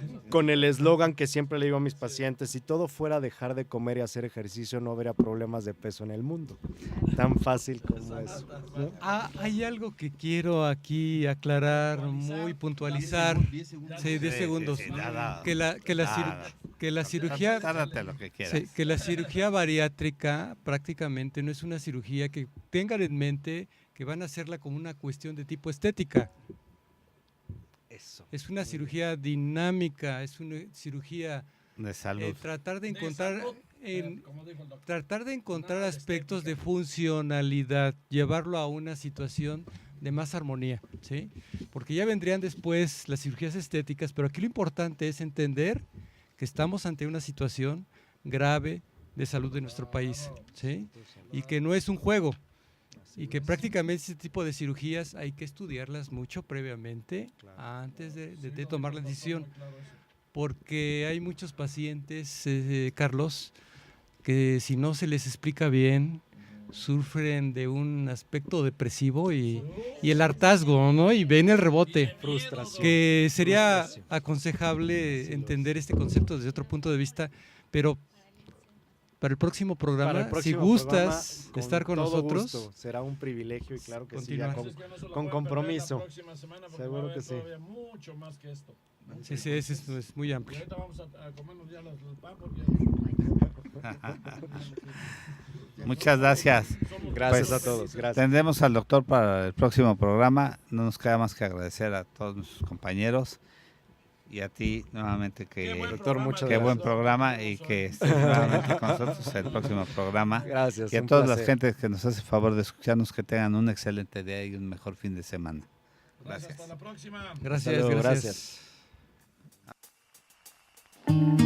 el eslogan que siempre le digo a mis pacientes: si todo fuera dejar de comer y hacer ejercicio, no habría problemas de peso en el mundo. Tan fácil como eso, ¿no? Hay algo que quiero aquí aclarar, muy puntualizar. 10 segundos. Sí, nada. Que la cirugía Tárdate lo que quieras. sí, que la cirugía bariátrica prácticamente no es una cirugía que tengan en mente que van a hacerla como una cuestión de tipo estética. Eso. Es una cirugía dinámica, es una cirugía De salud. tratar de De encontrar salud, como dijo el doctor. tratar de encontrar Nada de aspectos de estética. funcionalidad, llevarlo a una situación de más armonía, ¿sí? Porque ya vendrían después las cirugías estéticas, pero aquí lo importante es entender que estamos ante una situación grave de salud de nuestro país, ¿sí? Y que no es un juego, y que prácticamente este tipo de cirugías hay que estudiarlas mucho previamente antes de tomar la decisión, porque hay muchos pacientes, Carlos, que si no se les explica bien, sufren de un aspecto depresivo y el hartazgo, ¿no? Y ven el rebote. Frustración. Que sería Frustración. aconsejable entender este concepto desde otro punto de vista, pero para el próximo programa, Para el próximo si gustas programa, estar con todo nosotros, gusto. Será un privilegio y claro que sí, ya Continuar. con compromiso. Seguro que sí. Mucho más que esto. sí, es muy Y amplio. ahorita vamos a comernos ya el pan porque Muchas gracias. Gracias Pues, a todos, gracias. Tendremos al doctor para el próximo programa. No nos queda más que agradecer a todos nuestros compañeros y a ti nuevamente Doctor, muchas qué buen gracias. programa y que estés nuevamente con nosotros en el próximo programa. Gracias. Y a un todas las placer. gentes que nos hace favor de escucharnos, que tengan un excelente día y un mejor fin de semana. Hasta la próxima. Gracias, Hasta luego, gracias. gracias.